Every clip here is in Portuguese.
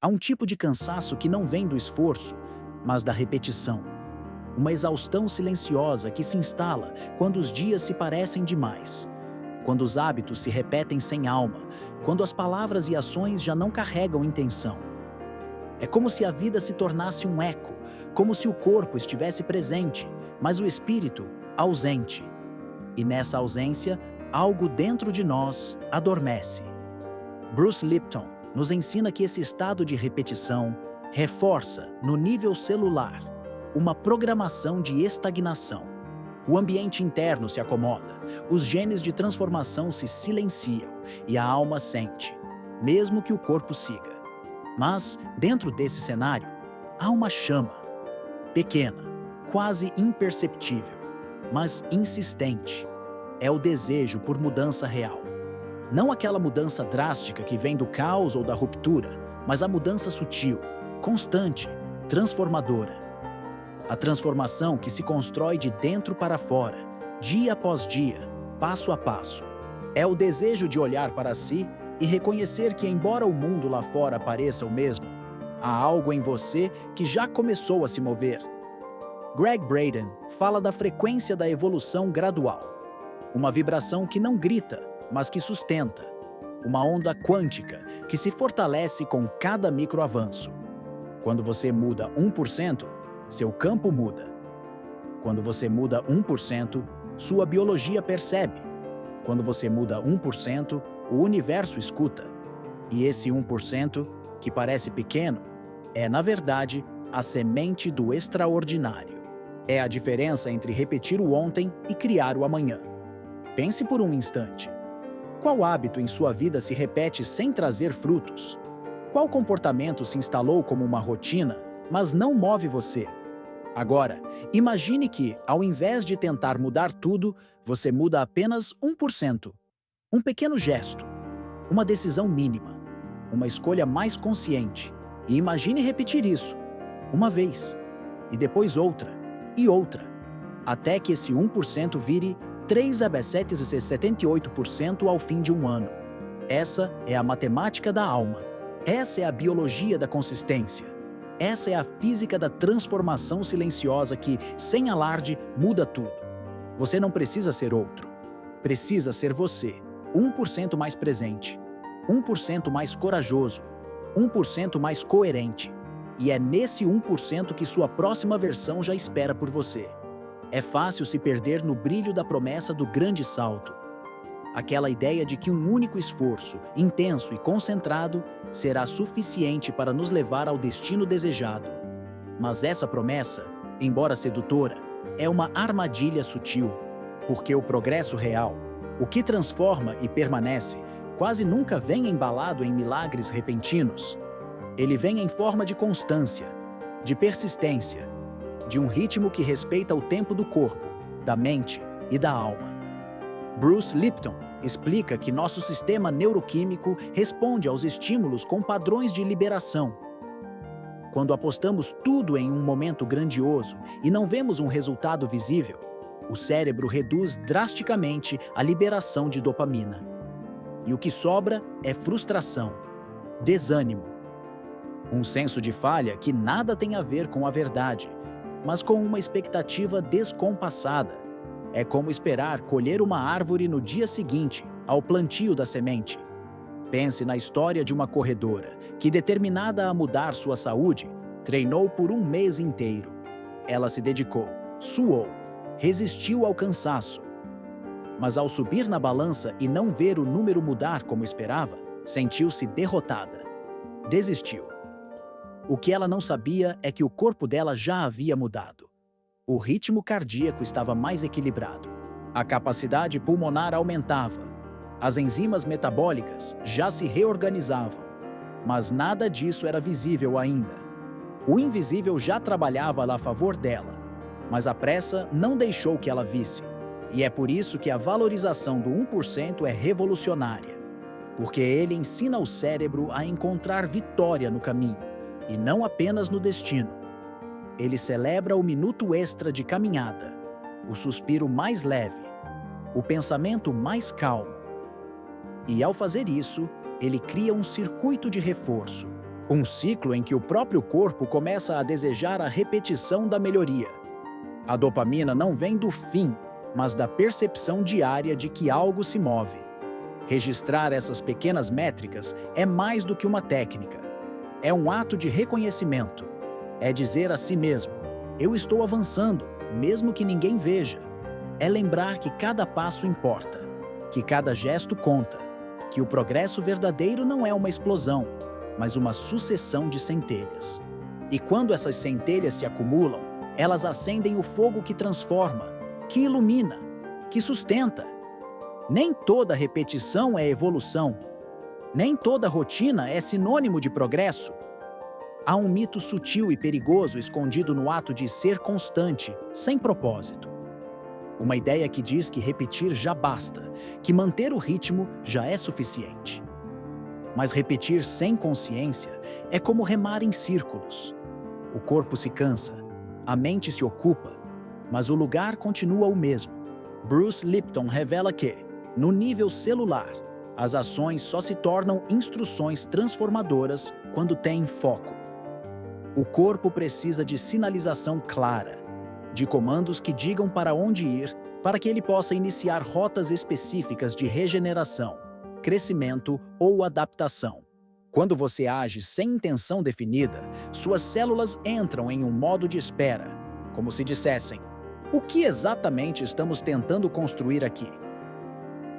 Há um tipo de cansaço que não vem do esforço, mas da repetição. Uma exaustão silenciosa que se instala quando os dias se parecem demais. Quando os hábitos se repetem sem alma, quando as palavras e ações já não carregam intenção. É como se a vida se tornasse um eco, como se o corpo estivesse presente, mas o espírito ausente. E nessa ausência, algo dentro de nós adormece. Bruce Lipton nos ensina que esse estado de repetição reforça, no nível celular, uma programação de estagnação. O ambiente interno se acomoda, os genes de transformação se silenciam e a alma sente, mesmo que o corpo siga. Mas, dentro desse cenário, há uma chama, pequena, quase imperceptível, mas insistente. É o desejo por mudança real. Não aquela mudança drástica que vem do caos ou da ruptura, mas a mudança sutil, constante, transformadora. A transformação que se constrói de dentro para fora, dia após dia, passo a passo. É o desejo de olhar para si e reconhecer que, embora o mundo lá fora pareça o mesmo, há algo em você que já começou a se mover. Gregg Braden fala da frequência da evolução gradual. Uma vibração que não grita, mas que sustenta. Uma onda quântica que se fortalece com cada microavanço. Quando você muda 1%, seu campo muda. Quando você muda 1%, sua biologia percebe. Quando você muda 1%, o universo escuta. E esse 1%, que parece pequeno, é, na verdade, a semente do extraordinário. É a diferença entre repetir o ontem e criar o amanhã. Pense por um instante. Qual hábito em sua vida se repete sem trazer frutos? Qual comportamento se instalou como uma rotina, mas não move você? Agora, imagine que, ao invés de tentar mudar tudo, você muda apenas 1%. Um pequeno gesto, uma decisão mínima, uma escolha mais consciente. E imagine repetir isso, uma vez, e depois outra, e outra, até que esse 1% vire 3,778% ao fim de um ano. Essa é a matemática da alma. Essa é a biologia da consistência. Essa é a física da transformação silenciosa que, sem alarde, muda tudo. Você não precisa ser outro. Precisa ser você, 1% mais presente, 1% mais corajoso, 1% mais coerente. E é nesse 1% que sua próxima versão já espera por você. É fácil se perder no brilho da promessa do grande salto. Aquela ideia de que um único esforço, intenso e concentrado, será suficiente para nos levar ao destino desejado. Mas essa promessa, embora sedutora, é uma armadilha sutil, porque o progresso real, o que transforma e permanece, quase nunca vem embalado em milagres repentinos. Ele vem em forma de constância, de persistência, de um ritmo que respeita o tempo do corpo, da mente e da alma. Bruce Lipton explica que nosso sistema neuroquímico responde aos estímulos com padrões de liberação. Quando apostamos tudo em um momento grandioso e não vemos um resultado visível, o cérebro reduz drasticamente a liberação de dopamina. E o que sobra é frustração, desânimo, um senso de falha que nada tem a ver com a verdade, mas com uma expectativa descompassada. É como esperar colher uma árvore no dia seguinte, ao plantio da semente. Pense na história de uma corredora que, determinada a mudar sua saúde, treinou por um mês inteiro. Ela se dedicou, suou, resistiu ao cansaço. Mas ao subir na balança e não ver o número mudar como esperava, sentiu-se derrotada. Desistiu. O que ela não sabia é que o corpo dela já havia mudado. O ritmo cardíaco estava mais equilibrado. A capacidade pulmonar aumentava. As enzimas metabólicas já se reorganizavam. Mas nada disso era visível ainda. O invisível já trabalhava a favor dela, mas a pressa não deixou que ela visse. E é por isso que a valorização do 1% é revolucionária. Porque ele ensina o cérebro a encontrar vitória no caminho, e não apenas no destino. Ele celebra o minuto extra de caminhada, o suspiro mais leve, o pensamento mais calmo. E ao fazer isso, ele cria um circuito de reforço, Um ciclo em que o próprio corpo começa a desejar a repetição da melhoria. A dopamina não vem do fim, mas da percepção diária de que algo se move. Registrar essas pequenas métricas é mais do que uma técnica. É um ato de reconhecimento. É dizer a si mesmo: eu estou avançando, mesmo que ninguém veja. É lembrar que cada passo importa, que cada gesto conta, que o progresso verdadeiro não é uma explosão, mas uma sucessão de centelhas. E quando essas centelhas se acumulam, elas acendem o fogo que transforma, que ilumina, que sustenta. Nem toda repetição é evolução. Nem toda rotina é sinônimo de progresso. Há um mito sutil e perigoso escondido no ato de ser constante, sem propósito. Uma ideia que diz que repetir já basta, que manter o ritmo já é suficiente. Mas repetir sem consciência é como remar em círculos. O corpo se cansa, a mente se ocupa, mas o lugar continua o mesmo. Bruce Lipton revela que, no nível celular, as ações só se tornam instruções transformadoras quando têm foco. O corpo precisa de sinalização clara, de comandos que digam para onde ir, para que ele possa iniciar rotas específicas de regeneração, crescimento ou adaptação. Quando você age sem intenção definida, suas células entram em um modo de espera, como se dissessem: o que exatamente estamos tentando construir aqui?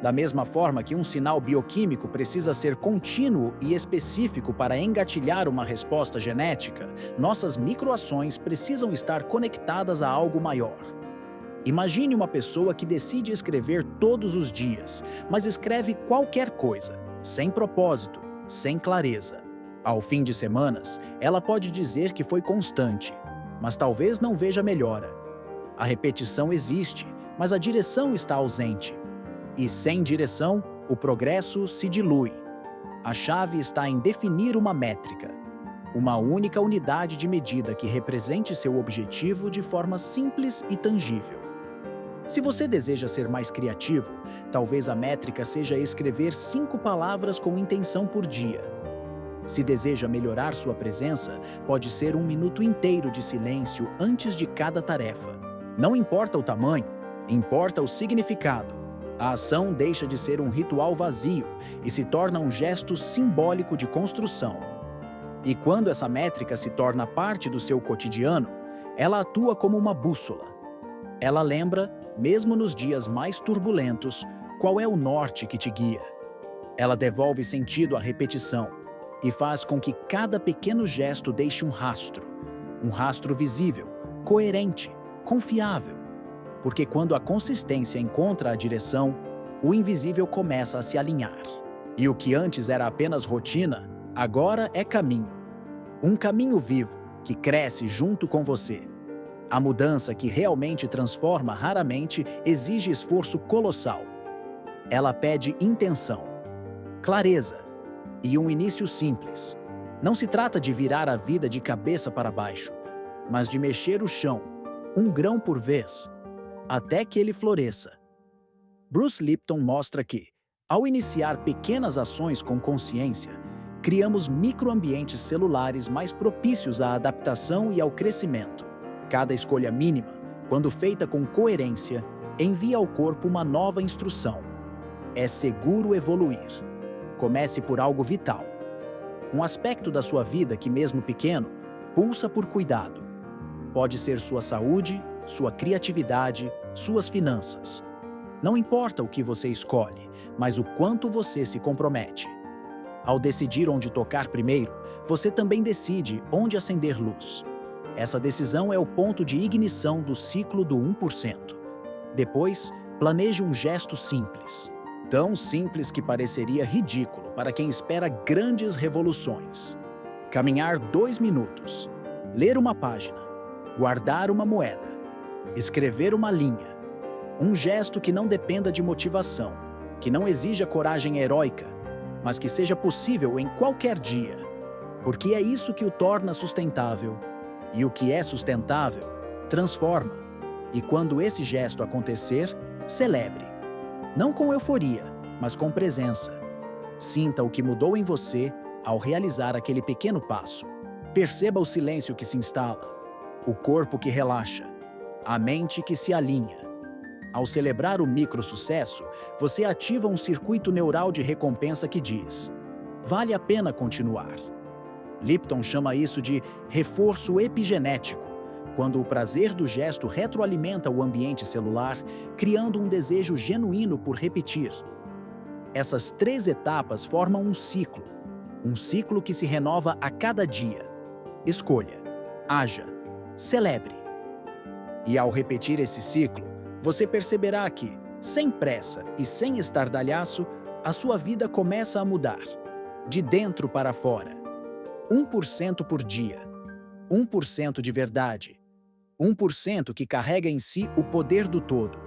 Da mesma forma que um sinal bioquímico precisa ser contínuo e específico para engatilhar uma resposta genética, nossas microações precisam estar conectadas a algo maior. Imagine uma pessoa que decide escrever todos os dias, mas escreve qualquer coisa, sem propósito, sem clareza. Ao fim de semanas, ela pode dizer que foi constante, mas talvez não veja melhora. A repetição existe, mas a direção está ausente. E sem direção, o progresso se dilui. A chave está em definir uma métrica, uma única unidade de medida que represente seu objetivo de forma simples e tangível. Se você deseja ser mais criativo, talvez a métrica seja escrever 5 palavras com intenção por dia. Se deseja melhorar sua presença, pode ser 1 minuto inteiro de silêncio antes de cada tarefa. Não importa o tamanho, importa o significado. A ação deixa de ser um ritual vazio e se torna um gesto simbólico de construção. E quando essa métrica se torna parte do seu cotidiano, ela atua como uma bússola. Ela lembra, mesmo nos dias mais turbulentos, qual é o norte que te guia. Ela devolve sentido à repetição e faz com que cada pequeno gesto deixe um rastro visível, coerente, confiável. Porque quando a consistência encontra a direção, o invisível começa a se alinhar. E o que antes era apenas rotina, agora é caminho. Um caminho vivo, que cresce junto com você. A mudança que realmente transforma raramente exige esforço colossal. Ela pede intenção, clareza e um início simples. Não se trata de virar a vida de cabeça para baixo, mas de mexer o chão, um grão por vez, até que ele floresça. Bruce Lipton mostra que, ao iniciar pequenas ações com consciência, criamos microambientes celulares mais propícios à adaptação e ao crescimento. Cada escolha mínima, quando feita com coerência, envia ao corpo uma nova instrução. É seguro evoluir. Comece por algo vital. Um aspecto da sua vida que, mesmo pequeno, pulsa por cuidado. Pode ser sua saúde, sua criatividade, suas finanças. Não importa o que você escolhe, mas o quanto você se compromete. Ao decidir onde tocar primeiro, você também decide onde acender luz. Essa decisão é o ponto de ignição do ciclo do 1%. Depois, planeje um gesto simples. Tão simples que pareceria ridículo para quem espera grandes revoluções. Caminhar 2 minutos. Ler uma página. Guardar uma moeda. Escrever uma linha. Um gesto que não dependa de motivação, que não exija coragem heróica, mas que seja possível em qualquer dia. Porque é isso que o torna sustentável. E o que é sustentável, transforma. E quando esse gesto acontecer, celebre. Não com euforia, mas com presença. Sinta o que mudou em você ao realizar aquele pequeno passo. Perceba o silêncio que se instala, o corpo que relaxa, a mente que se alinha. Ao celebrar o micro-sucesso, você ativa um circuito neural de recompensa que diz: vale a pena continuar. Lipton chama isso de reforço epigenético, quando o prazer do gesto retroalimenta o ambiente celular, criando um desejo genuíno por repetir. Essas 3 etapas formam um ciclo que se renova a cada dia. Escolha, haja, celebre. E ao repetir esse ciclo, você perceberá que, sem pressa e sem estardalhaço, a sua vida começa a mudar, de dentro para fora. 1% por dia, 1% de verdade, 1% que carrega em si o poder do todo.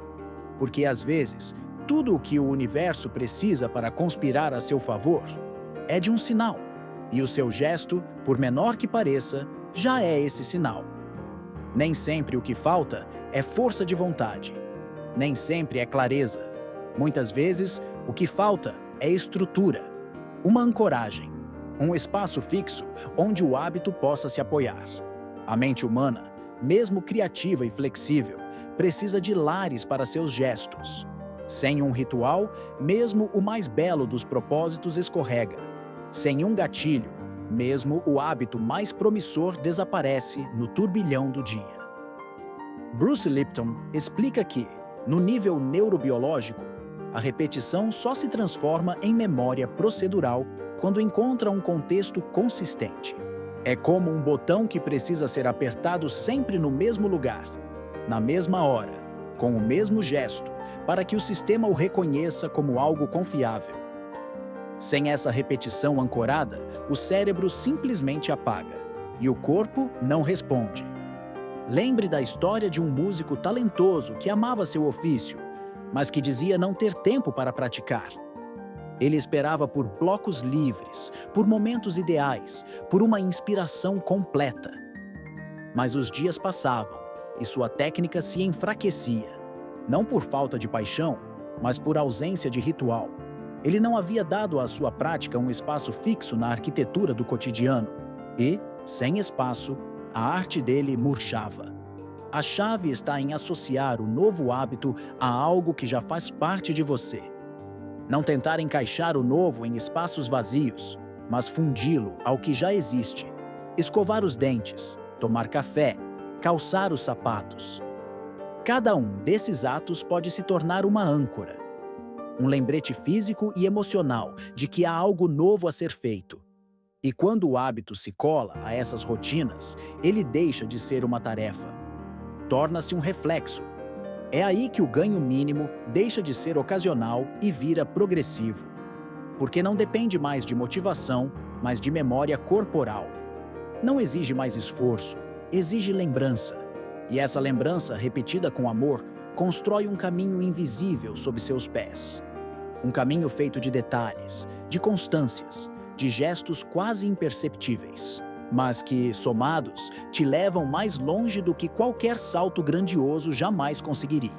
Porque às vezes, tudo o que o universo precisa para conspirar a seu favor é de um sinal, e o seu gesto, por menor que pareça, já é esse sinal. Nem sempre o que falta é força de vontade. Nem sempre é clareza. Muitas vezes, o que falta é estrutura, uma ancoragem, um espaço fixo onde o hábito possa se apoiar. A mente humana, mesmo criativa e flexível, precisa de lares para seus gestos. Sem um ritual, mesmo o mais belo dos propósitos escorrega. Sem um gatilho, mesmo o hábito mais promissor desaparece no turbilhão do dia. Bruce Lipton explica que, no nível neurobiológico, a repetição só se transforma em memória procedural quando encontra um contexto consistente. É como um botão que precisa ser apertado sempre no mesmo lugar, na mesma hora, com o mesmo gesto, para que o sistema o reconheça como algo confiável. Sem essa repetição ancorada, o cérebro simplesmente apaga e o corpo não responde. Lembre da história de um músico talentoso que amava seu ofício, mas que dizia não ter tempo para praticar. Ele esperava por blocos livres, por momentos ideais, por uma inspiração completa. Mas os dias passavam e sua técnica se enfraquecia, não por falta de paixão, mas por ausência de ritual. Ele não havia dado à sua prática um espaço fixo na arquitetura do cotidiano e, sem espaço, a arte dele murchava. A chave está em associar o novo hábito a algo que já faz parte de você. Não tentar encaixar o novo em espaços vazios, mas fundi-lo ao que já existe. Escovar os dentes, tomar café, calçar os sapatos. Cada um desses atos pode se tornar uma âncora, um lembrete físico e emocional de que há algo novo a ser feito. E quando o hábito se cola a essas rotinas, ele deixa de ser uma tarefa. Torna-se um reflexo. É aí que o ganho mínimo deixa de ser ocasional e vira progressivo. Porque não depende mais de motivação, mas de memória corporal. Não exige mais esforço, exige lembrança. E essa lembrança, repetida com amor, constrói um caminho invisível sob seus pés. Um caminho feito de detalhes, de constâncias, de gestos quase imperceptíveis, mas que, somados, te levam mais longe do que qualquer salto grandioso jamais conseguiria.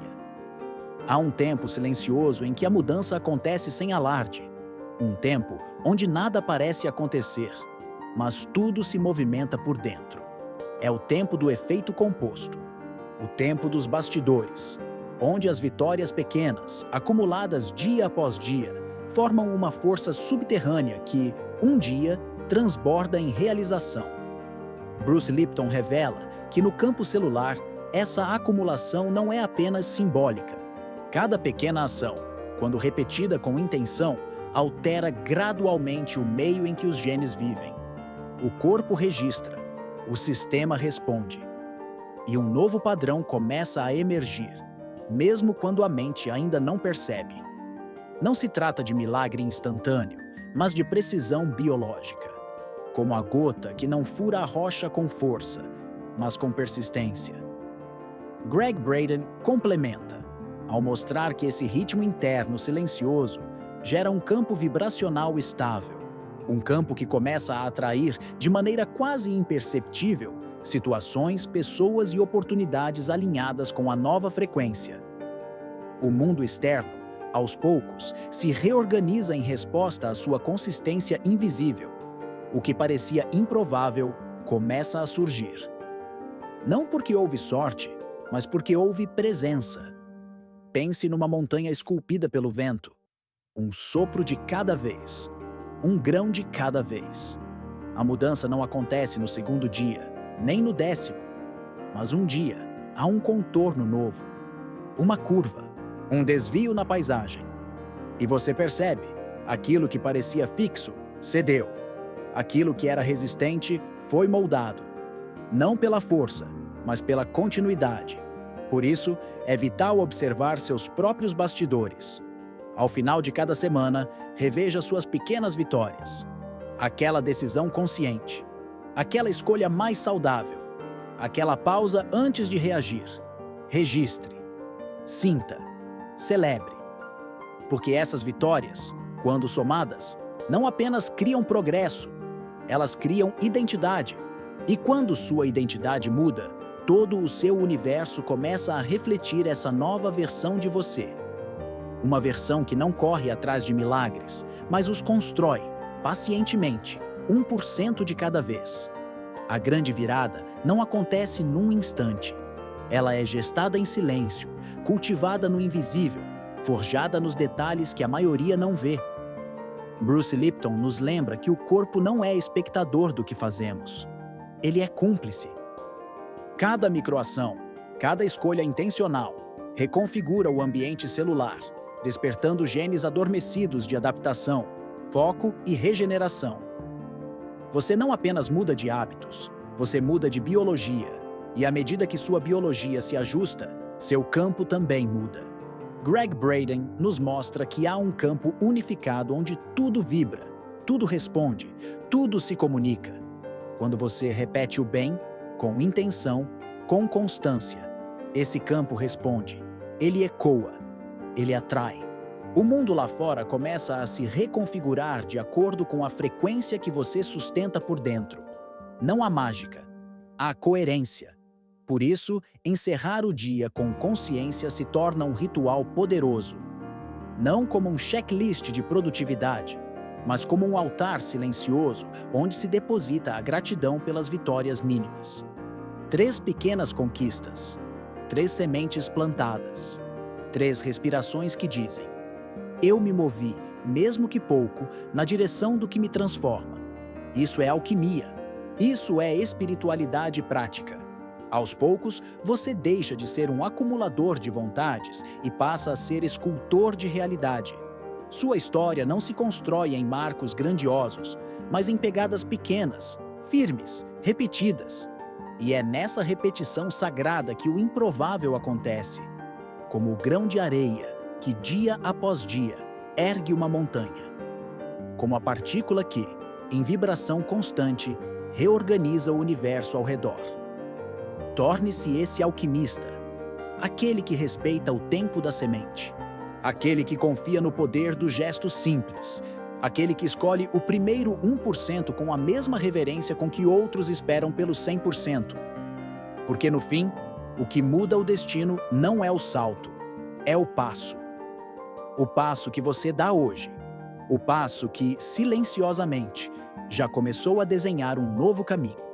Há um tempo silencioso em que a mudança acontece sem alarde. Um tempo onde nada parece acontecer, mas tudo se movimenta por dentro. É o tempo do efeito composto, o tempo dos bastidores, onde as vitórias pequenas, acumuladas dia após dia, formam uma força subterrânea que, um dia, transborda em realização. Bruce Lipton revela que no campo celular, essa acumulação não é apenas simbólica. Cada pequena ação, quando repetida com intenção, altera gradualmente o meio em que os genes vivem. O corpo registra, o sistema responde. E um novo padrão começa a emergir, mesmo quando a mente ainda não percebe. Não se trata de milagre instantâneo, mas de precisão biológica. Como a gota que não fura a rocha com força, mas com persistência. Gregg Braden complementa, ao mostrar que esse ritmo interno silencioso gera um campo vibracional estável, um campo que começa a atrair, de maneira quase imperceptível, situações, pessoas e oportunidades alinhadas com a nova frequência. O mundo externo, aos poucos, se reorganiza em resposta à sua consistência invisível. o que parecia improvável começa a surgir. Não porque houve sorte, mas porque houve presença. Pense numa montanha esculpida pelo vento. Um sopro de cada vez. Um grão de cada vez. A mudança não acontece no segundo dia, nem no 10º. Mas um dia, há um contorno novo. Uma curva. Um desvio na paisagem. E você percebe, aquilo que parecia fixo, cedeu. Aquilo que era resistente foi moldado. Não pela força, mas pela continuidade. Por isso, é vital observar seus próprios bastidores. Ao final de cada semana, reveja suas pequenas vitórias. Aquela decisão consciente. Aquela escolha mais saudável. Aquela pausa antes de reagir. Registre. Sinta. Celebre. Porque essas vitórias, quando somadas, não apenas criam progresso, elas criam identidade. E quando sua identidade muda, todo o seu universo começa a refletir essa nova versão de você. Uma versão que não corre atrás de milagres, mas os constrói, pacientemente, 1% de cada vez. A grande virada não acontece num instante. Ela é gestada em silêncio, cultivada no invisível, forjada nos detalhes que a maioria não vê. Bruce Lipton nos lembra que o corpo não é espectador do que fazemos. Ele é cúmplice. Cada microação, cada escolha intencional, reconfigura o ambiente celular, despertando genes adormecidos de adaptação, foco e regeneração. Você não apenas muda de hábitos, você muda de biologia. E à medida que sua biologia se ajusta, seu campo também muda. Greg Braden nos mostra que há um campo unificado onde tudo vibra, tudo responde, tudo se comunica. Quando você repete o bem, com intenção, com constância, esse campo responde, ele ecoa, ele atrai. O mundo lá fora começa a se reconfigurar de acordo com a frequência que você sustenta por dentro. Não há mágica, há coerência. Por isso, encerrar o dia com consciência se torna um ritual poderoso. Não como um checklist de produtividade, mas como um altar silencioso onde se deposita a gratidão pelas vitórias mínimas. 3 pequenas conquistas, 3 sementes plantadas, 3 respirações que dizem: eu me movi, mesmo que pouco, na direção do que me transforma. Isso é alquimia. Isso é espiritualidade prática. Aos poucos, você deixa de ser um acumulador de vontades e passa a ser escultor de realidade. Sua história não se constrói em marcos grandiosos, mas em pegadas pequenas, firmes, repetidas. E é nessa repetição sagrada que o improvável acontece. Como o grão de areia que, dia após dia, ergue uma montanha. Como a partícula que, em vibração constante, reorganiza o universo ao redor. Torne-se esse alquimista, aquele que respeita o tempo da semente, aquele que confia no poder do gesto simples, aquele que escolhe o primeiro 1% com a mesma reverência com que outros esperam pelo 100%. Porque no fim, o que muda o destino não é o salto, é o passo. O passo que você dá hoje, o passo que, silenciosamente, já começou a desenhar um novo caminho.